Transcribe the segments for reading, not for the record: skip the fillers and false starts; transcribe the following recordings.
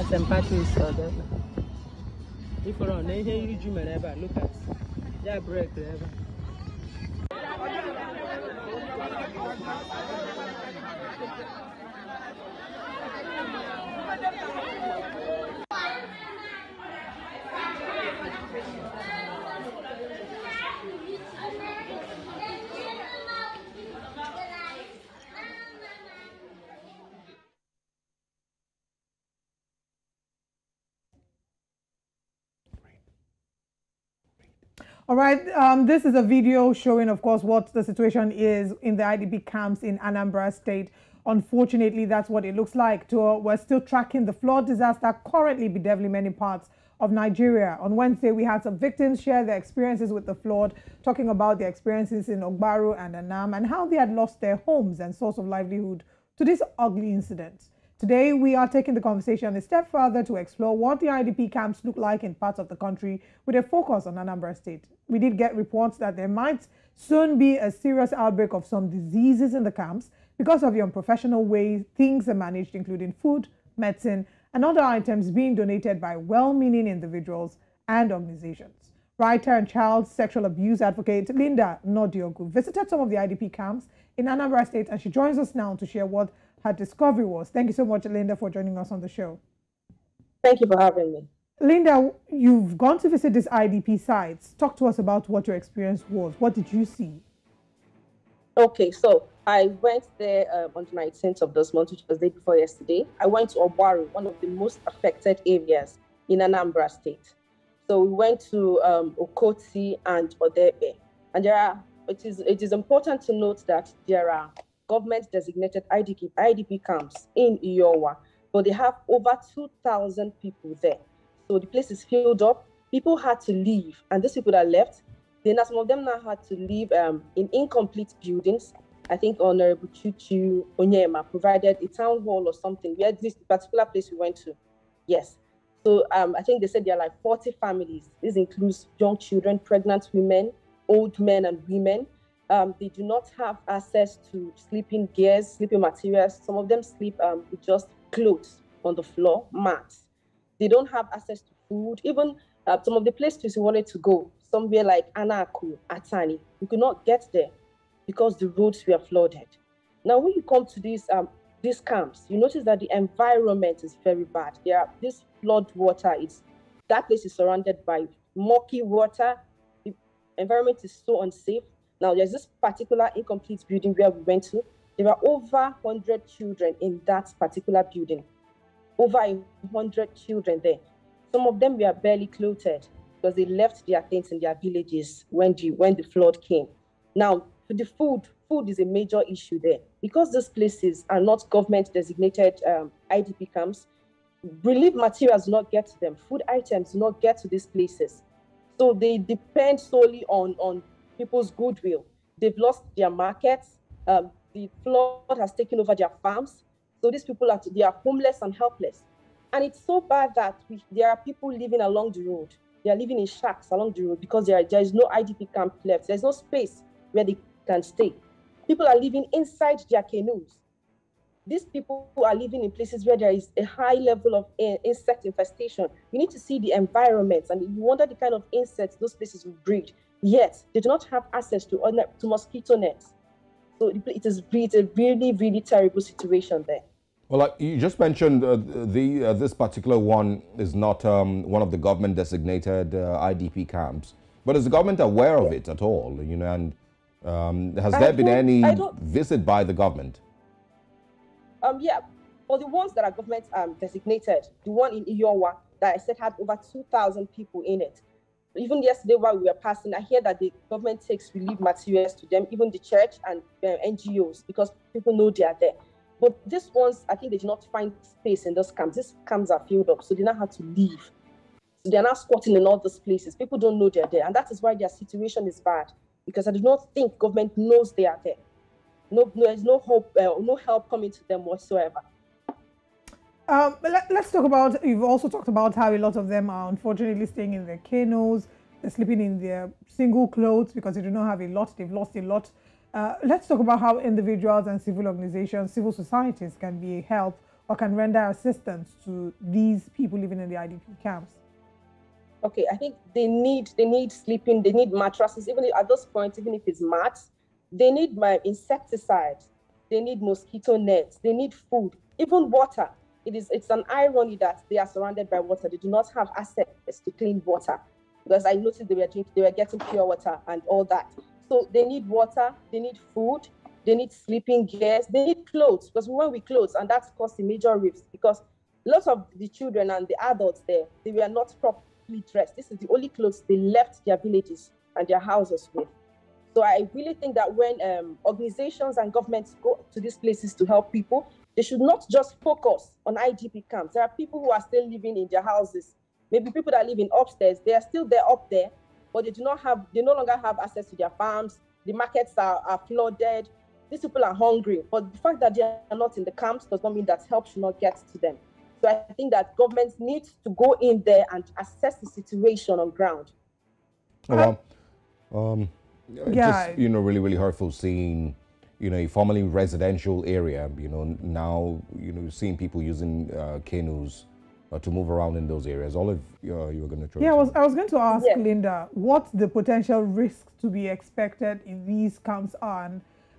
Sympathies are there. If you're on, then you do whenever. Look at that break, wherever. All right, this is a video showing, of course, what the situation is in the IDP camps in Anambra State. Unfortunately, that's what it looks like. We're still tracking the flood disaster currently bedeviling many parts of Nigeria. On Wednesday, we had some victims share their experiences with the flood, talking about their experiences in Ogbaru and Anam and how they had lost their homes and source of livelihood to this ugly incident. Today, we are taking the conversation a step further to explore what the IDP camps look like in parts of the country with a focus on Anambra State. We did get reports that there might soon be a serious outbreak of some diseases in the camps because of the unprofessional way things are managed, including food, medicine, and other items being donated by well-meaning individuals and organizations. Writer and child sexual abuse advocate Nnodiogu visited some of the IDP camps in Anambra State, and she joins us now to share what her discovery was. Thank you so much, Linda, for joining us on the show. Thank you for having me. Linda, you've gone to visit these IDP sites. Talk to us about what your experience was. What did you see? Okay, so I went there on the 19th of this month, which was the day before yesterday. I went to Ogbaru, one of the most affected areas in Anambra State. So we went to Okoti and Odebe. And it is important to note that there are government-designated IDP camps in Iowa, but they have over 2,000 people there. So the place is filled up. People had to leave, and these people that left, some of them now had to live in incomplete buildings. I think Honorable Chuchu Onyema provided a town hall or something. We had this particular place we went to. Yes. So I think they said there are like 40 families. This includes young children, pregnant women, old men and women. They do not have access to sleeping gears, sleeping materials. Some of them sleep with just clothes on the floor, mats. They don't have access to food. Even some of the places we wanted to go, somewhere like Anaku, Atani, we could not get there because the roads were flooded. Now, when you come to these camps, you notice that the environment is very bad. This flood water, that place is surrounded by murky water. The environment is so unsafe. Now, there's this particular incomplete building where we went to. There are over 100 children in that particular building. Over 100 children there. Some of them were barely clothed because they left their tents in their villages when the flood came. Now, for the food is a major issue there. Because these places are not government-designated IDP camps, relief materials do not get to them. Food items do not get to these places. So they depend solely on people's goodwill. They've lost their markets. The flood has taken over their farms. So these people they are homeless and helpless. And it's so bad that there are people living along the road. They are living in shacks along the road because there is no IDP camp left. There's no space where they can stay. People are living inside their canoes. These people are living in places where there is a high level of insect infestation. You need to see the environments, and you wonder the kind of insects those places will breed. Yet, they do not have access to mosquito nets. So it is a really, really terrible situation there. Well, like you just mentioned, this particular one is not one of the government-designated IDP camps. But is the government aware of it at all? You know, and has there been any visit by the government? Yeah, for the ones that are government designated, the one in Iowa that I said had over 2,000 people in it. Even yesterday while we were passing, I hear that the government takes relief materials to them, even the church and NGOs, because people know they are there. But these ones, I think they did not find space in those camps. These camps are filled up, so they now have to leave. So they're now squatting in all those places. People don't know they're there, and that is why their situation is bad, because I do not think government knows they are there. There's no hope, no help coming to them whatsoever. Let's talk about, you've also talked about how a lot of them are unfortunately staying in their canoes, they're sleeping in their single clothes because they do not have a lot, they've lost a lot. Let's talk about how individuals and civil organizations, civil societies can be help or can render assistance to these people living in the IDP camps. Okay, I think they need sleeping, they need mattresses, even at those points, even if it's mats, they need my insecticide, they need mosquito nets, they need food, even water. It's an irony that they are surrounded by water. They do not have access to clean water, because I noticed they were getting pure water and all that. So they need water, they need food, they need sleeping gears, they need clothes, because when we clothes, and that's causing major rifts, because lots of the children and the adults there, they were not properly dressed. This is the only clothes they left their villages and their houses with. So I really think that when organizations and governments go to these places to help people, they should not just focus on IDP camps. There are people who are still living in their houses. Maybe people that live in upstairs, they are still there up there, but they no longer have access to their farms. The markets are flooded. These people are hungry. But the fact that they are not in the camps does not mean that help should not get to them. So I think that governments need to go in there and assess the situation on ground. Well, just, really, really hurtful seeing, a formerly residential area, now, seeing people using canoes to move around in those areas. Olive, you were going to try. Yeah, I was going to ask Linda, what the potential risks to be expected in these camps are.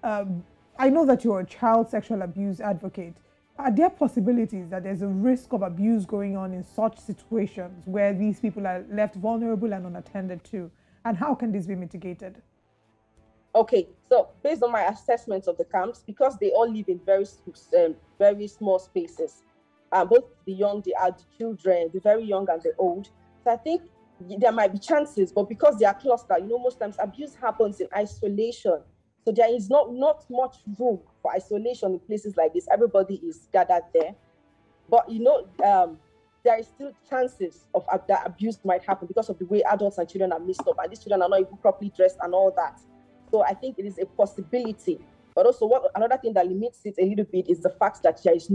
I know that you're a child sexual abuse advocate. Are there possibilities that there's a risk of abuse going on in such situations where these people are left vulnerable and unattended to? And how can this be mitigated? Okay, so based on my assessment of the camps, because they all live in very small spaces, both the young, the children, the very young and the old. So I think there might be chances, but because they are clustered, most times abuse happens in isolation. So there is not much room for isolation in places like this. Everybody is gathered there. But, there is still chances of that abuse might happen because of the way adults and children are mixed up. And these children are not even properly dressed and all that. So I think it is a possibility. But also another thing that limits it a little bit is the fact that there is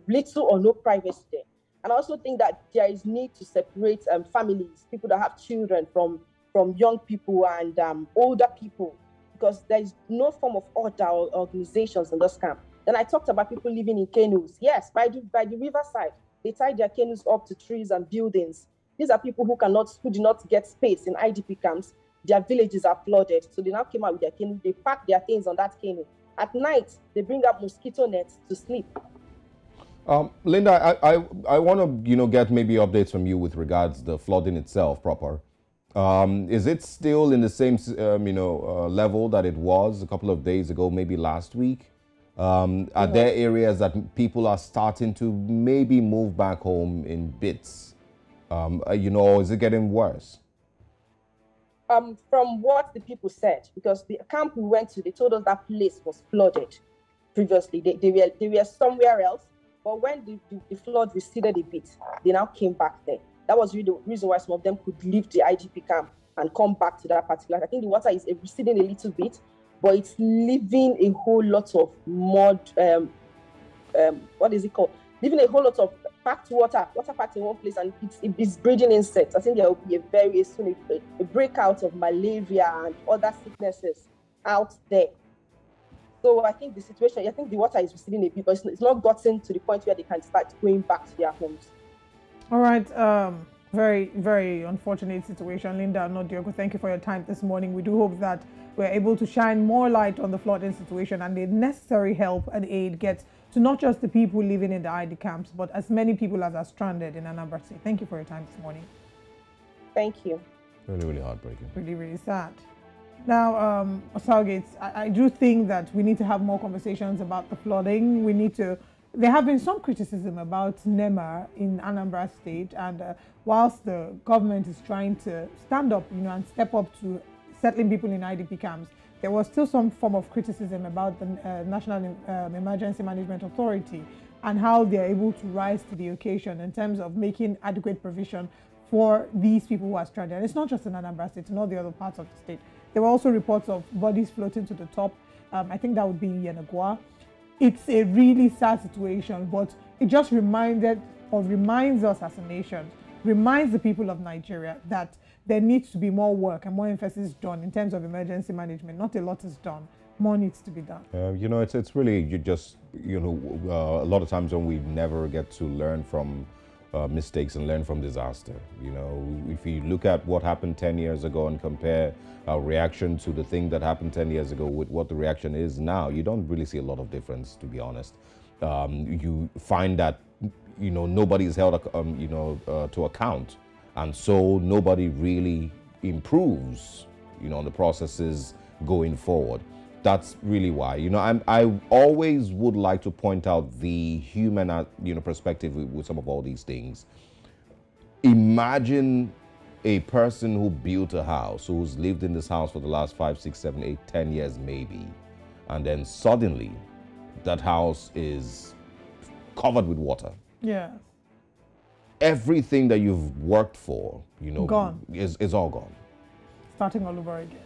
little or no privacy there. And I also think that there is need to separate families, people that have children from young people and older people, because there is no form of order or organizations in this camp. Then I talked about people living in canoes. Yes, by the riverside, they tie their canoes up to trees and buildings. These are people who do not get space in IDP camps. Their villages are flooded, so they now came out with their canoe. They pack their things on that canoe. At night, they bring up mosquito nets to sleep. Linda, I want to get maybe updates from you with regards to the flooding itself proper. Is it still in the same level that it was a couple of days ago, maybe last week? Are there areas that people are starting to maybe move back home in bits? Or is it getting worse? From what the people said, because the camp we went to, they told us that place was flooded previously. They were somewhere else, but when the flood receded a bit, they now came back there. That was really the reason why some of them could leave the IDP camp and come back to that particular. I think the water is receding a little bit, but it's leaving a whole lot of mud. What is it called? Leaving a whole lot of packed water packed in one place, and it's breeding insects. I think there will be a breakout of malaria and other sicknesses out there. So I think the water is receding a bit, but it's not gotten to the point where they can start going back to their homes. All right. Very, very unfortunate situation. Linda Nnodiogu, thank you for your time this morning. We do hope that we're able to shine more light on the flooding situation and the necessary help and aid gets to not just the people living in the ID camps, but as many people as are stranded in Anambra State. Thank you for your time this morning. Thank you. Really, really heartbreaking. Really, really sad. Now, Gates, I do think that we need to have more conversations about the flooding. There have been some criticism about NEMA in Anambra State, and whilst the government is trying to stand up, and step up to settling people in IDP camps, there was still some form of criticism about the National Emergency Management Authority and how they are able to rise to the occasion in terms of making adequate provision for these people who are stranded. And it's not just in Anambra State, in all the other parts of the state. There were also reports of bodies floating to the top. I think that would be Nnodiogu. It's a really sad situation, but it just reminds us as a nation, reminds the people of Nigeria that there needs to be more work and more emphasis done in terms of emergency management. Not a lot is done. More needs to be done. You know, it's really, you just, you know, a lot of times when we never get to learn from mistakes and learn from disaster. You know, if you look at what happened 10 years ago and compare our reaction to the thing that happened 10 years ago with what the reaction is now, you don't really see a lot of difference, to be honest. You find that, you know, nobody is held, you know, to account. And so nobody really improves, you know, on the processes going forward. That's really why, you know, I always would like to point out the human, you know, perspective with some of all these things. Imagine a person who built a house, who's lived in this house for the last 5, 6, 7, 8, 10 years maybe, and then suddenly that house is covered with water. Yeah. Everything that you've worked for, you know, Gone. is all gone. Starting all over again.